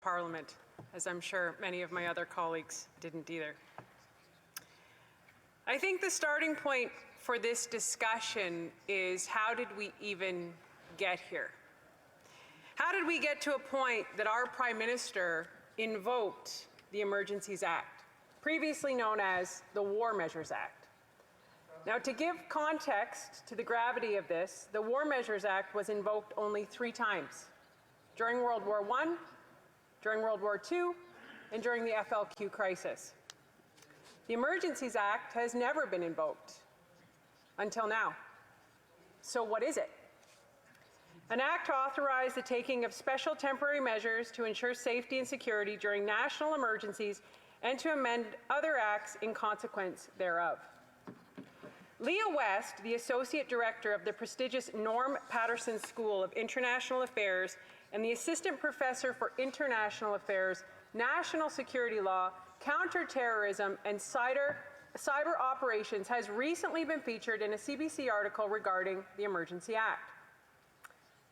Parliament, as I'm sure many of my other colleagues didn't either. I think the starting point for this discussion is, how did we even get here? How did we get to a point that our Prime Minister invoked the Emergencies Act, previously known as the War Measures Act? Now, to give context to the gravity of this, the War Measures Act was invoked only 3 times: during World War I, during World War II, and during the FLQ crisis. The Emergencies Act has never been invoked until now. So what is it? An act to authorize the taking of special temporary measures to ensure safety and security during national emergencies and to amend other acts in consequence thereof. Leah West, the Associate Director of the prestigious Norm Patterson School of International Affairs and the Assistant Professor for International Affairs, National Security Law, Counterterrorism, and Cyber Operations, has recently been featured in a CBC article regarding the Emergency Act.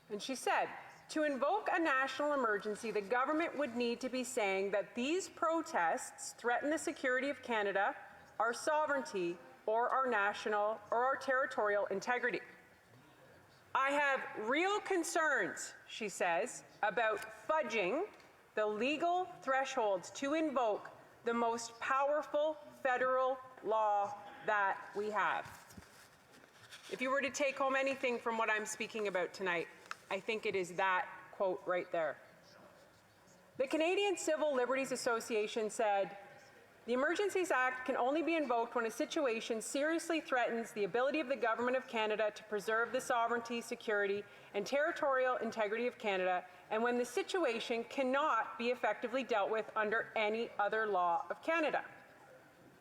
And she said, to invoke a national emergency, the government would need to be saying that these protests threaten the security of Canada, our sovereignty, or our national or our territorial integrity. I have real concerns, she says, about fudging the legal thresholds to invoke the most powerful federal law that we have. If you were to take home anything from what I'm speaking about tonight, I think it is that quote right there. The Canadian Civil Liberties Association said, the Emergencies Act can only be invoked when a situation seriously threatens the ability of the Government of Canada to preserve the sovereignty, security, and territorial integrity of Canada, and when the situation cannot be effectively dealt with under any other law of Canada.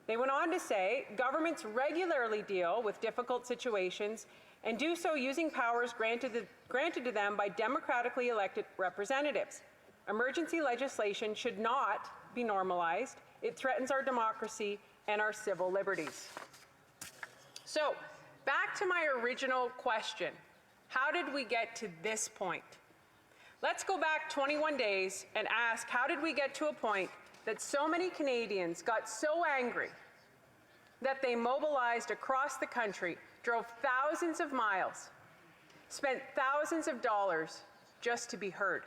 They went on to say, governments regularly deal with difficult situations and do so using powers granted to them by democratically elected representatives. Emergency legislation should not be normalized. It threatens our democracy and our civil liberties. So, back to my original question. How did we get to this point? Let's go back 21 days and ask, how did we get to a point that so many Canadians got so angry that they mobilized across the country, drove thousands of miles, spent thousands of dollars just to be heard?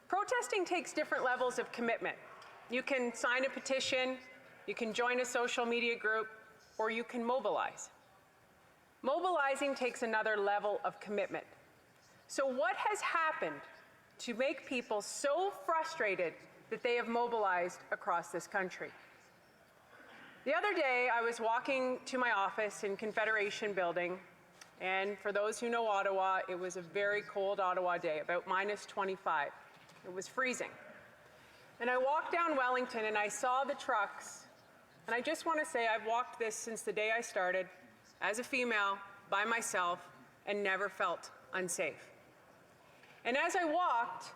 Protesting takes different levels of commitment. You can sign a petition, you can join a social media group, or you can mobilize. Mobilizing takes another level of commitment. So what has happened to make people so frustrated that they have mobilized across this country? The other day, I was walking to my office in Confederation Building, and for those who know Ottawa, it was a very cold Ottawa day, about -25. It was freezing. And I walked down Wellington and I saw the trucks, and I just want to say I've walked this since the day I started, as a female, by myself, and never felt unsafe. And as I walked,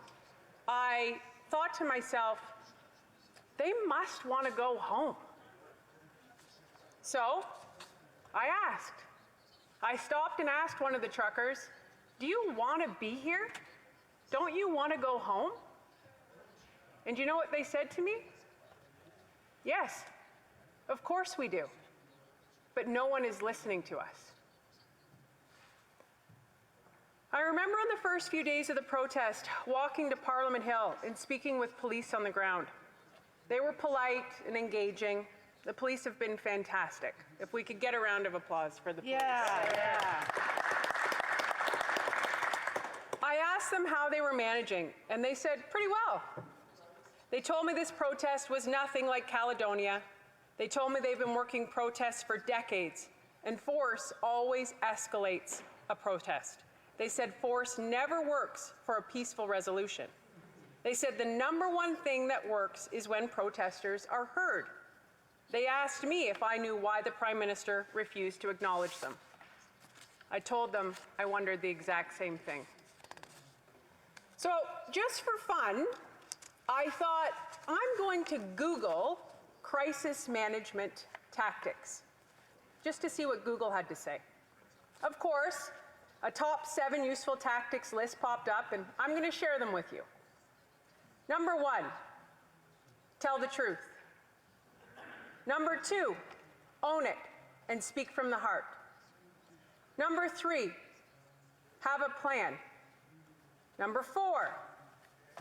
I thought to myself, they must want to go home. So I asked. I stopped and asked one of the truckers, do you want to be here? Don't you want to go home? And you know what they said to me? Yes, of course we do. But no one is listening to us. I remember on the first few days of the protest, walking to Parliament Hill and speaking with police on the ground. They were polite and engaging. The police have been fantastic. If we could get a round of applause for the police. Yeah. I asked them how they were managing, and they said, pretty well. They told me this protest was nothing like Caledonia. They told me they've been working protests for decades, and force always escalates a protest. They said force never works for a peaceful resolution. They said the #1 thing that works is when protesters are heard. They asked me if I knew why the Prime Minister refused to acknowledge them. I told them I wondered the exact same thing. So, just for fun, I thought, I'm going to Google crisis management tactics, just to see what Google had to say. Of course, a top 7 useful tactics list popped up, and I'm going to share them with you. Number 1, tell the truth. Number 2, own it and speak from the heart. Number 3, have a plan. Number 4,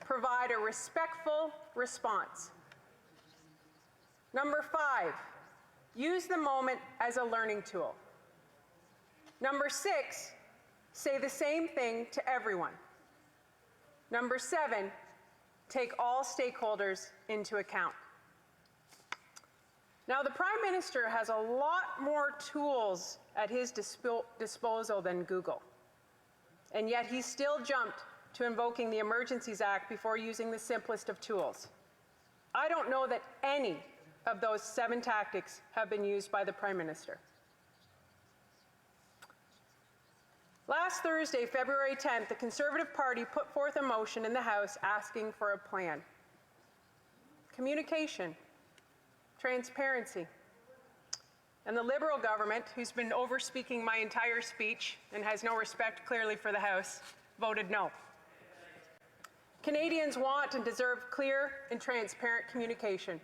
provide a respectful response. Number 5, use the moment as a learning tool. Number 6, say the same thing to everyone. Number 7, take all stakeholders into account. Now, the Prime Minister has a lot more tools at his disposal than Google, and yet he still jumped to invoking the Emergencies Act before using the simplest of tools. I don't know that any of those 7 tactics have been used by the Prime Minister. Last Thursday, February 10th, the Conservative Party put forth a motion in the House asking for a plan. Communication, transparency. And the Liberal government, who's been overspeaking my entire speech and has no respect clearly for the House, voted no. Canadians want and deserve clear and transparent communication.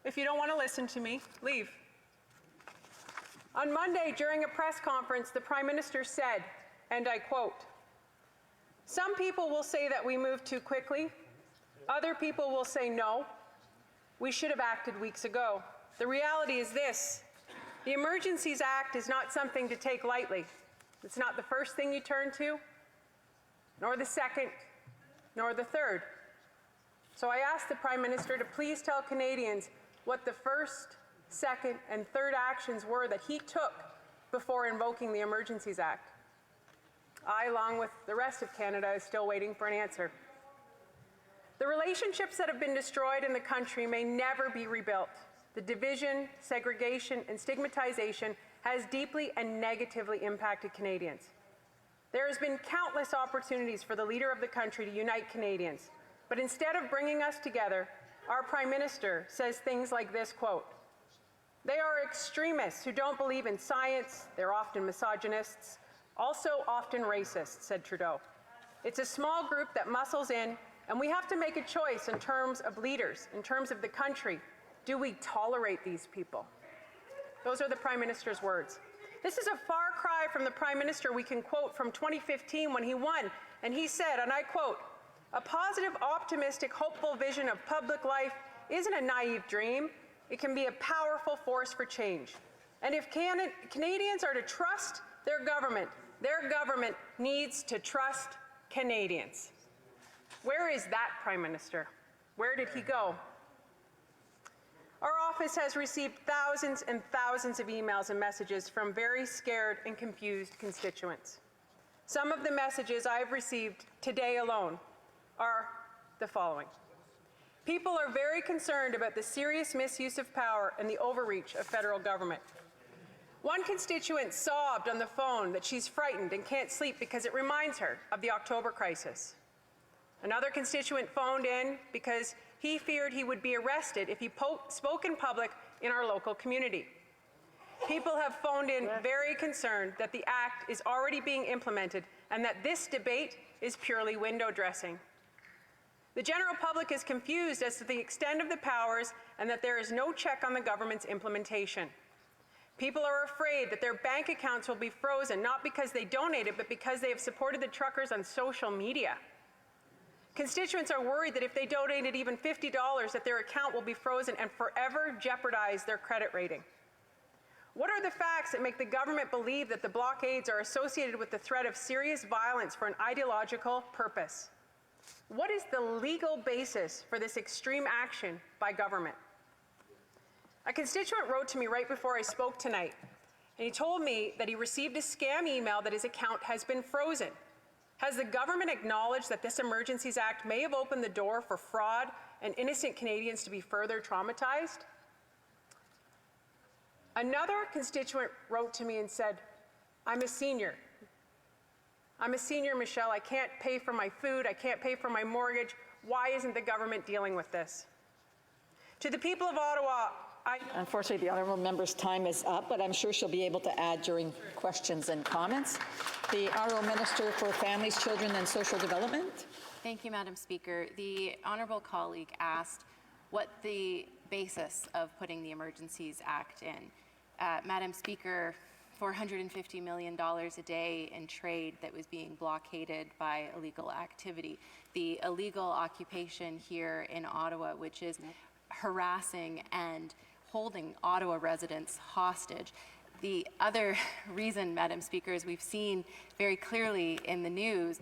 If you don't want to listen to me, leave. On Monday, during a press conference, the Prime Minister said, and I quote, "Some people will say that we moved too quickly. Other people will say no. We should have acted weeks ago. The reality is this: the Emergencies Act is not something to take lightly. It's not the first thing you turn to, nor the second, nor the third. So I ask the Prime Minister to please tell Canadians what the first, second, and third actions were that he took before invoking the Emergencies Act. I, along with the rest of Canada, is still waiting for an answer. The relationships that have been destroyed in the country may never be rebuilt. The division, segregation, and stigmatization has deeply and negatively impacted Canadians. There has been countless opportunities for the leader of the country to unite Canadians, but instead of bringing us together, our Prime Minister says things like this, quote, "They are extremists who don't believe in science, they're often misogynists, also often racist," said Trudeau. "It's a small group that muscles in, and we have to make a choice in terms of leaders, in terms of the country. Do we tolerate these people?" Those are the Prime Minister's words. This is a far cry from the Prime Minister we can quote from 2015 when he won, and he said, and I quote, "A positive, optimistic, hopeful vision of public life isn't a naive dream. It can be a powerful force for change. And if Canadians are to trust their government needs to trust Canadians." Where is that Prime Minister? Where did he go? Our office has received thousands and thousands of emails and messages from very scared and confused constituents. Some of the messages I've received today alone are the following. People are very concerned about the serious misuse of power and the overreach of federal government. One constituent sobbed on the phone that she's frightened and can't sleep because it reminds her of the October crisis. Another constituent phoned in because he feared he would be arrested if he spoke in public in our local community. People have phoned in very concerned that the Act is already being implemented and that this debate is purely window dressing. The general public is confused as to the extent of the powers and that there is no check on the government's implementation. People are afraid that their bank accounts will be frozen, not because they donated, but because they have supported the truckers on social media. Constituents are worried that if they donated even $50, that their account will be frozen and forever jeopardize their credit rating. What are the facts that make the government believe that the blockades are associated with the threat of serious violence for an ideological purpose? What is the legal basis for this extreme action by government? A constituent wrote to me right before I spoke tonight, and he told me that he received a scam email that his account has been frozen. Has the government acknowledged that this Emergencies Act may have opened the door for fraud and innocent Canadians to be further traumatized? Another constituent wrote to me and said, "I'm a senior. I'm a senior, Michelle. I can't pay for my food. I can't pay for my mortgage. Why isn't the government dealing with this?" To the people of Ottawa, Unfortunately, the honourable member's time is up, but I'm sure she'll be able to add during questions and comments. The Honourable Minister for Families, Children and Social Development. Thank you, Madam Speaker. The honourable colleague asked what the basis of putting the Emergencies Act in. Madam Speaker, $450 million a day in trade that was being blockaded by illegal activity. The illegal occupation here in Ottawa, which is harassing and holding Ottawa residents hostage. The other reason, Madam Speaker, is we've seen very clearly in the news,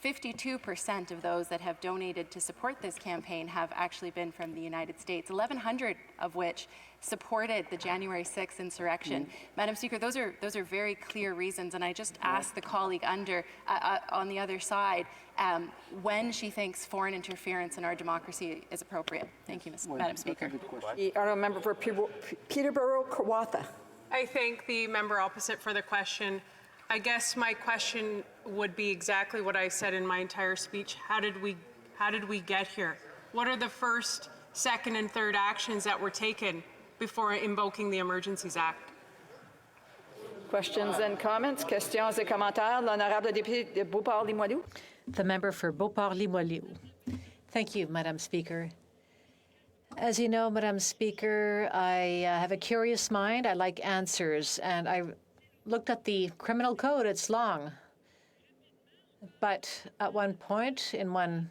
52% of those that have donated to support this campaign have actually been from the United States, 1,100 of which supported the January 6th insurrection. Madam Speaker, those are very clear reasons, and I just asked the colleague on the other side when she thinks foreign interference in our democracy is appropriate. Thank you, Madam Speaker. The honourable member for Peterborough-Kawartha. I thank the member opposite for the question. I guess my question would be exactly what I said in my entire speech. How did we get here? What are the first, second, and third actions that were taken before invoking the Emergencies Act? Questions and comments? Questions et commentaires. L'honorable député de Beauport-Limoilou. The member for Beauport-Limoilou. Thank you, Madam Speaker. As you know, Madam Speaker, I have a curious mind. I like answers, and I looked at the criminal code. It's long. But at one point, in one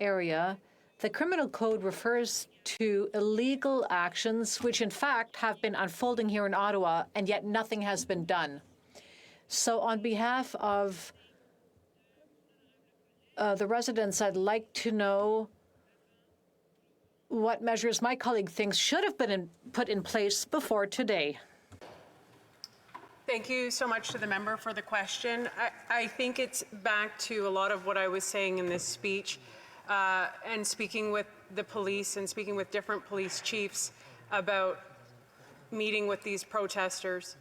area, the criminal code refers to illegal actions which, in fact, have been unfolding here in Ottawa, and yet nothing has been done. So on behalf of the residents, I'd like to know what measures my colleague thinks should have been put in place before today. Thank you so much to the member for the question. I think it's back to a lot of what I was saying in this speech and speaking with the police and speaking with different police chiefs about meeting with these protesters.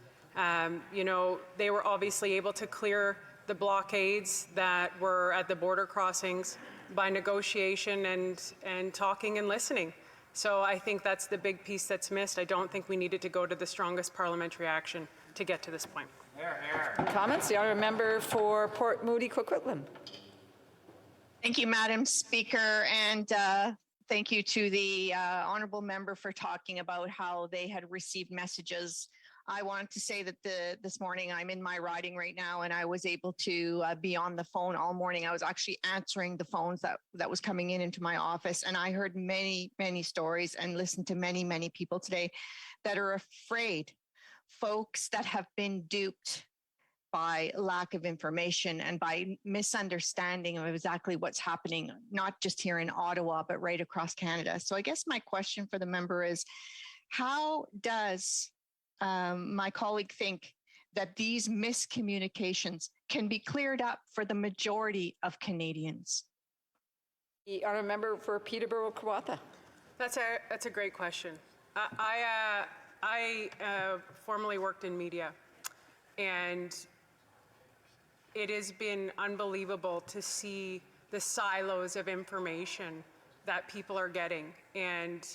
You know, they were obviously able to clear the blockades that were at the border crossings by negotiation and talking and listening. So I think that's the big piece that's missed. I don't think we needed to go to the strongest parliamentary action to get to this point. Comments? The honourable member for Port Moody Coquitlam. Thank you, Madam Speaker, and thank you to the honourable member for talking about how they had received messages. I wanted to say that this morning I'm in my riding right now, and I was able to be on the phone all morning. I was actually answering the phones that was coming into my office, and I heard many stories and listened to many people today that are afraid. Folks that have been duped by lack of information and by misunderstanding of exactly what's happening, not just here in Ottawa, but right across Canada. So I guess my question for the member is, how does my colleague think that these miscommunications can be cleared up for the majority of Canadians? The honourable member for Peterborough-Kawartha. That's a great question. I formerly worked in media, and it has been unbelievable to see the silos of information that people are getting. And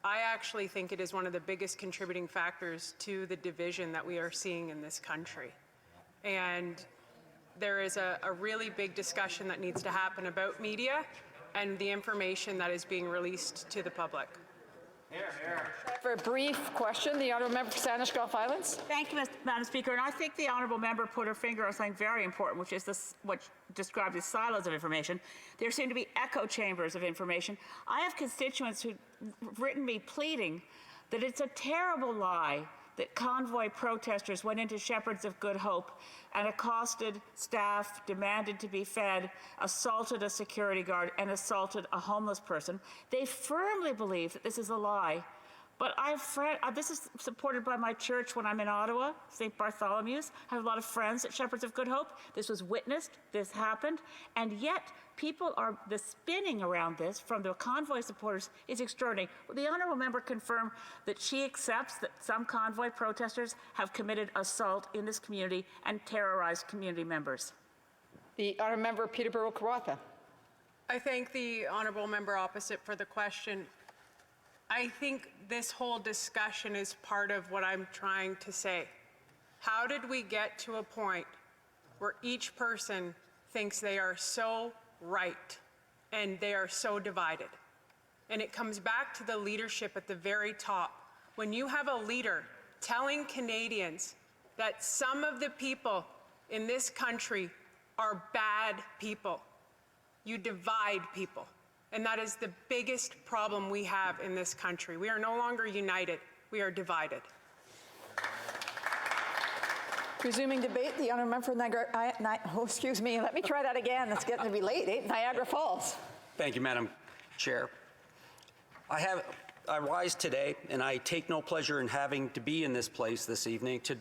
I actually think it is one of the biggest contributing factors to the division that we are seeing in this country. And there is a really big discussion that needs to happen about media and the information that is being released to the public. For a brief question, the honourable member for Saanich Gulf Islands. Thank you, Madam Speaker. And I think the honourable member put her finger on something very important, which is what described as silos of information. There seem to be echo chambers of information. I have constituents who've written me pleading that it's a terrible lie that convoy protesters went into Shepherds of Good Hope and accosted staff, demanded to be fed, assaulted a security guard, and assaulted a homeless person. They firmly believe that this is a lie. But this is supported by my church when I'm in Ottawa, St. Bartholomew's. I have a lot of friends at Shepherds of Good Hope. This was witnessed, this happened, and yet the spinning around this from the convoy supporters is extraordinary. Will the honourable member confirm that she accepts that some convoy protesters have committed assault in this community and terrorized community members? The honourable member Peterborough-Kawartha. I thank the honourable member opposite for the question. I think this whole discussion is part of what I'm trying to say. How did we get to a point where each person thinks they are so right and they are so divided? And it comes back to the leadership at the very top. When you have a leader telling Canadians that some of the people in this country are bad people, you divide people. And that is the biggest problem we have in this country. We are no longer united, we are divided. Resuming debate, the honourable member for excuse me, let me try that again. It's getting to be late, Niagara Falls. Thank you, Madam Chair. I rise today, and I take no pleasure in having to be in this place this evening to